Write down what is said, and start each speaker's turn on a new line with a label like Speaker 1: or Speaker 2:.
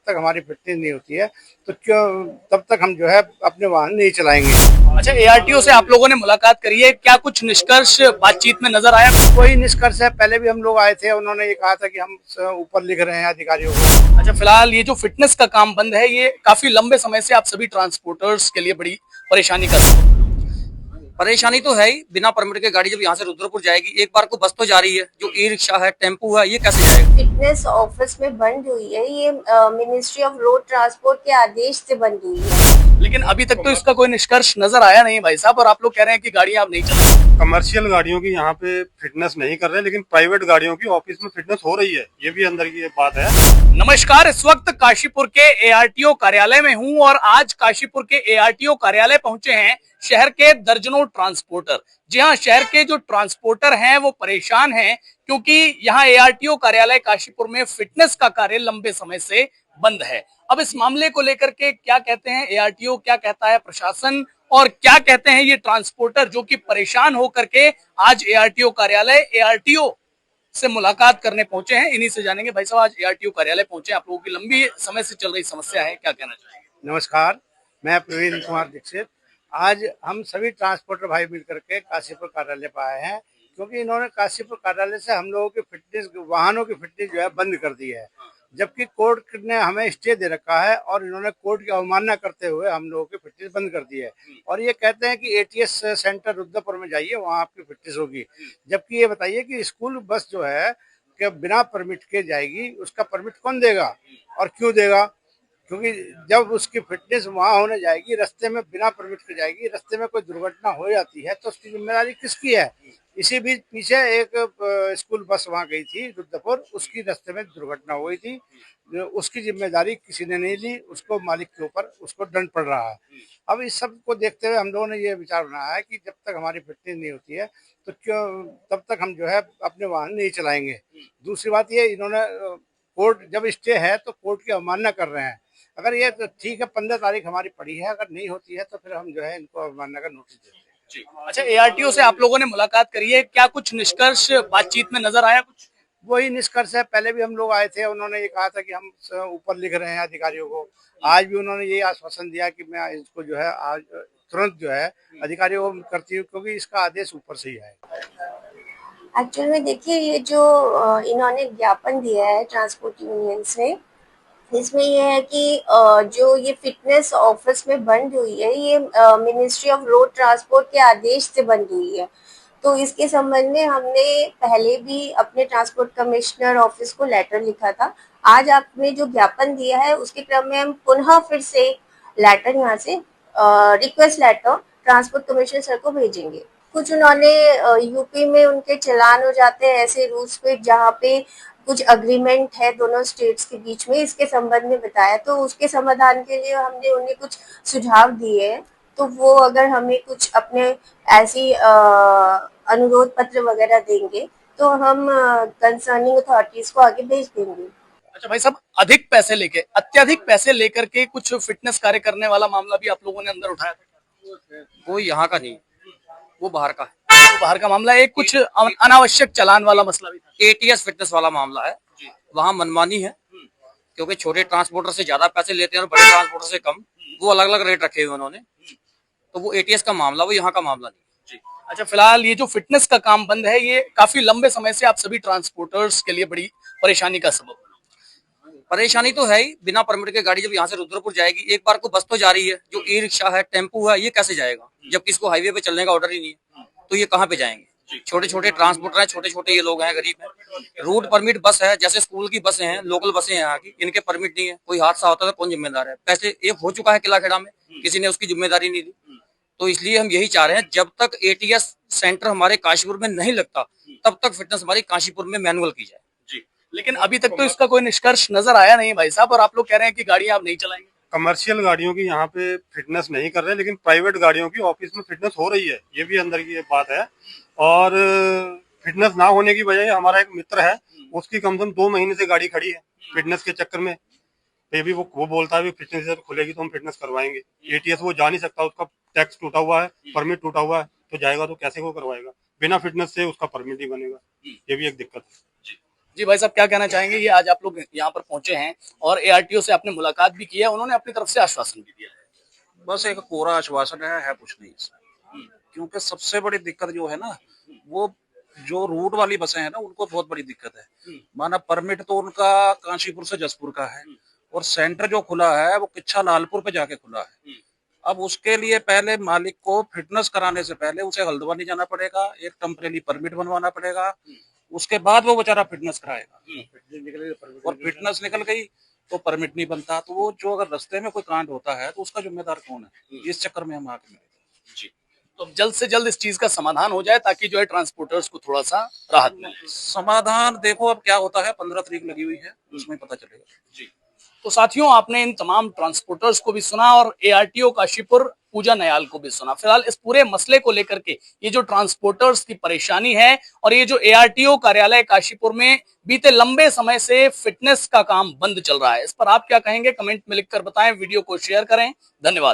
Speaker 1: तक हमारी फिटनेस नहीं होती है तो क्यों, तब तक हम जो है अपने वाहन नहीं चलाएंगे।
Speaker 2: अच्छा, एआरटीओ से आप लोगों ने मुलाकात करी है, क्या कुछ निष्कर्ष बातचीत में नजर आया?
Speaker 1: वही निष्कर्ष है, पहले भी हम लोग आए थे, उन्होंने ये कहा था कि हम ऊपर लिख रहे हैं अधिकारियों को।
Speaker 2: अच्छा, फिलहाल ये जो फिटनेस का काम बंद है, ये काफी लंबे समय से आप सभी ट्रांसपोर्टर्स के लिए बड़ी परेशानी का सबब है।
Speaker 3: परेशानी तो है ही। बिना परमिट के गाड़ी जब यहाँ से रुद्रपुर जाएगी, एक बार को बस तो जा रही है, जो ई रिक्शा है, टेम्पू है, ये कैसे जाएगा?
Speaker 4: फिटनेस ऑफिस में बंद हुई है, ये मिनिस्ट्री ऑफ रोड ट्रांसपोर्ट के आदेश से बंद हुई है।
Speaker 2: लेकिन अभी तक तो इसका कोई निष्कर्ष नजर आया नहीं भाई साहब, और आप लोग कह रहे हैं कि गाड़ियां आप नहीं चलाएंगे।
Speaker 5: कमर्शियल गाड़ियों की यहाँ पे फिटनेस नहीं कर रहे, लेकिन प्राइवेट गाड़ियों की ऑफिस में फिटनेस हो रही है, ये भी अंदर की एक बात है।
Speaker 2: नमस्कार, इस वक्त काशीपुर के एआरटीओ कार्यालय में हूं और आज काशीपुर के एआरटीओ कार्यालय पहुंचे हैं शहर के दर्जनों ट्रांसपोर्टर। जी हां, शहर के जो ट्रांसपोर्टर हैं वो परेशान हैं क्योंकि यहां एआरटीओ कार्यालय काशीपुर में फिटनेस का कार्य लंबे समय से बंद है। अब इस मामले को लेकर के क्या कहते हैं एआरटीओ, क्या कहता है प्रशासन और क्या कहते हैं ये ट्रांसपोर्टर जो कि परेशान होकर के आज एआरटीओ कार्यालय एआरटीओ से मुलाकात करने पहुंचे हैं, इन्हीं से जानेंगे। भाई साहब, आज एआरटीओ कार्यालय पहुंचे, आप लोगों की लंबी समय से चल रही समस्या है, क्या कहना चाहेंगे?
Speaker 1: नमस्कार, मैं प्रवीण कुमार दीक्षित। आज हम सभी ट्रांसपोर्टर भाई मिलकर के काशीपुर कार्यालय पर आए हैं क्योंकि इन्होंने काशीपुर कार्यालय से हम लोगों की फिटनेस, वाहनों की फिटनेस जो है बंद कर दी है, जबकि कोर्ट ने हमें स्टे दे रखा है और इन्होंने कोर्ट की अवमानना करते हुए हम लोगों की फिटनेस बंद कर दी है। और ये कहते हैं कि एटीएस सेंटर रुद्रपुर में जाइए, वहाँ आपकी फिटनेस होगी। जबकि ये बताइए कि स्कूल बस जो है कि बिना परमिट के जाएगी, उसका परमिट कौन देगा और क्यों देगा? क्योंकि जब उसकी फिटनेस वहाँ होने जाएगी, रास्ते में बिना परमिट के जाएगी, रास्ते में कोई दुर्घटना हो जाती है तो उसकी जिम्मेदारी किसकी है? इसी बीच पीछे एक स्कूल बस वहाँ गई थी रुद्रपुर, उसकी रास्ते में दुर्घटना हुई थी, उसकी जिम्मेदारी किसी ने नहीं ली, उसको मालिक के ऊपर उसको दंड पड़ रहा है। अब इस सब को देखते हुए हम लोगों ने ये विचार बनाया है कि जब तक हमारी फिटनेस नहीं होती है तो क्यों, तब तक हम जो है अपने वाहन नहीं चलाएंगे। दूसरी बात ये, इन्होंने कोर्ट जब स्टे है तो कोर्ट की अवमानना कर रहे हैं। अगर ये तो ठीक है, 15 तारीख हमारी पड़ी है, अगर नहीं होती है तो फिर हम जो है इनको अवमानना का नोटिस देते हैं।
Speaker 2: जी। अच्छा, एआरटीओ से आप लोगों ने मुलाकात करी है, क्या कुछ निष्कर्ष बातचीत में नजर आया? कुछ
Speaker 1: वही निष्कर्ष है, पहले भी हम लोग आए थे, उन्होंने ये कहा था कि हम ऊपर लिख रहे हैं अधिकारियों को। आज भी उन्होंने ये आश्वासन दिया कि मैं इसको जो है आज तुरंत जो है अधिकारियों को करती हूँ, क्योंकि इसका आदेश ऊपर से ही है।
Speaker 4: एक्चुअल में देखिए, ये जो इन्होंने ज्ञापन दिया है ट्रांसपोर्ट यूनियन से, इसमें ये है कि जो ये फिटनेस ऑफिस में बंद हुई है, ये मिनिस्ट्री ऑफ रोड ट्रांसपोर्ट के आदेश से बंद हुई है। तो इसके संबंध में हमने पहले भी अपने ट्रांसपोर्ट कमिश्नर ऑफिस को लेटर लिखा था। आज आपने जो ज्ञापन दिया है उसके क्रम में हम पुनः फिर से लेटर यहाँ से request letter transport commissioner sir को भेजेंगे। कुछ उन्होंने यूपी में उनके चालान हो जाते हैं ऐसे रूल्स पे जहाँ पे कुछ अग्रीमेंट है दोनों स्टेट्स के बीच में, इसके संबंध में बताया, तो उसके समाधान के लिए हमने उन्हें कुछ सुझाव दिए हैं। तो वो अगर हमें कुछ अपने ऐसी अनुरोध पत्र वगैरह देंगे तो हम कंसर्निंग अथॉरिटीज को आगे भेज देंगे।
Speaker 2: अच्छा भाई साहब, अधिक पैसे लेके, अत्यधिक पैसे लेकर के कुछ फिटनेस कार्य करने वाला मामला भी आप लोगों ने अंदर उठाया था?
Speaker 3: वो यहाँ का नहीं, वो बाहर का है।
Speaker 2: तो बाहर का मामला, एक कुछ अनावश्यक चालान वाला मसला भी था।
Speaker 3: एटीएस फिटनेस वाला मामला है, वहाँ मनमानी है, क्योंकि छोटे ट्रांसपोर्टर से ज्यादा पैसे लेते हैं और बड़े ट्रांसपोर्टर से कम, वो अलग अलग रेट रखे हुए उन्होंने। तो वो एटीएस का मामला, वो यहाँ का मामला नहीं।
Speaker 2: जी। अच्छा, फिलहाल ये जो फिटनेस का काम बंद है, ये काफी लंबे समय से आप सभी ट्रांसपोर्टर्स के लिए बड़ी परेशानी का सबब है।
Speaker 3: परेशानी तो है ही। बिना परमिट के गाड़ी जब यहाँ से रुद्रपुर जाएगी, एक बार को बस तो जा रही है, जो ई रिक्शा है, टेम्पू है, ये कैसे जाएगा? जबकि इसको हाईवे पे चलने का ऑर्डर ही नहीं है, तो ये कहाँ पे जाएंगे? छोटे छोटे ट्रांसपोर्टर हैं, छोटे छोटे ये लोग हैं, गरीब हैं। रूट परमिट बस है, जैसे स्कूल की बसें हैं, लोकल बसें हैं यहाँ की, इनके परमिट नहीं है। कोई हादसा होता है तो कौन जिम्मेदार है? पैसे एक हो चुका है किलाखेड़ा में, किसी ने उसकी जिम्मेदारी नहीं दी। तो इसलिए हम यही चाह रहे हैं, जब तक एटीएस सेंटर हमारे काशीपुर में नहीं लगता, तब तक फिटनेस हमारी काशीपुर में मैनुअल की जाए।
Speaker 2: लेकिन अभी तक तो इसका कोई निष्कर्ष नजर आया नहीं भाई साहब, और आप लोग कह रहे हैं कि गाड़ियां आप नहीं चलाएंगे।
Speaker 5: कमर्शियल गाड़ियों की यहाँ पे फिटनेस नहीं कर रहे, लेकिन प्राइवेट गाड़ियों की ऑफिस में फिटनेस हो रही है, ये भी अंदर की एक बात है। और फिटनेस ना होने की वजह, हमारा एक मित्र है, उसकी कम से कम 2 महीने से गाड़ी खड़ी है फिटनेस के चक्कर में। फिर भी वो बोलता है फिटनेस जब खुलेगी तो हम फिटनेस करवाएंगे। एटीएस वो जा नहीं सकता, उसका टैक्स टूटा हुआ है, परमिट टूटा हुआ है, तो जाएगा तो कैसे वो करवाएगा? बिना फिटनेस से उसका परमिट नहीं बनेगा, ये भी एक दिक्कत है।
Speaker 2: जी भाई साहब, क्या कहना चाहेंगे? ये आज आप लोग यहाँ पर पहुंचे हैं और एआरटीओ से आपने मुलाकात भी की है, उन्होंने अपनी तरफ से आश्वासन भी दिया है।
Speaker 6: बस एक कोरा आश्वासन है कुछ नहीं इसमें। क्योंकि सबसे बड़ी दिक्कत जो है ना, वो जो रूट वाली बसें हैं ना, उनको बहुत बड़ी दिक्कत है। माना परमिट तो उनका काशीपुर से जसपुर का है, और सेंटर जो खुला है वो किच्छा लालपुर पे जाके खुला है। अब उसके लिए पहले मालिक को फिटनेस कराने से पहले उसे हल्द्वानी जाना पड़ेगा, एक टेम्परेरी परमिट बनवाना पड़ेगा, उसके बाद वो बेचारा फिटनेस कराएगा। और फिटनेस निकल गई तो परमिट नहीं बनता। तो वो जो अगर रास्ते में कोई कांड होता है तो उसका जिम्मेदार कौन है? इस चक्कर में हम आके मिले।
Speaker 2: जी, तो जल्द से जल्द इस चीज का समाधान हो जाए ताकि जो है ट्रांसपोर्टर्स को थोड़ा सा राहत मिले।
Speaker 6: समाधान देखो अब क्या होता है, 15 तारीख लगी हुई है, उसमें पता चलेगा।
Speaker 2: जी, तो साथियों, आपने इन तमाम ट्रांसपोर्टर्स को भी सुना और एआरटीओ काशीपुर पूजा नयाल को भी सुना। फिलहाल इस पूरे मसले को लेकर के ये जो ट्रांसपोर्टर्स की परेशानी है और ये जो एआरटीओ कार्यालय काशीपुर में बीते लंबे समय से फिटनेस का काम बंद चल रहा है, इस पर आप क्या कहेंगे? कमेंट में लिखकर बताएं, वीडियो को शेयर करें। धन्यवाद।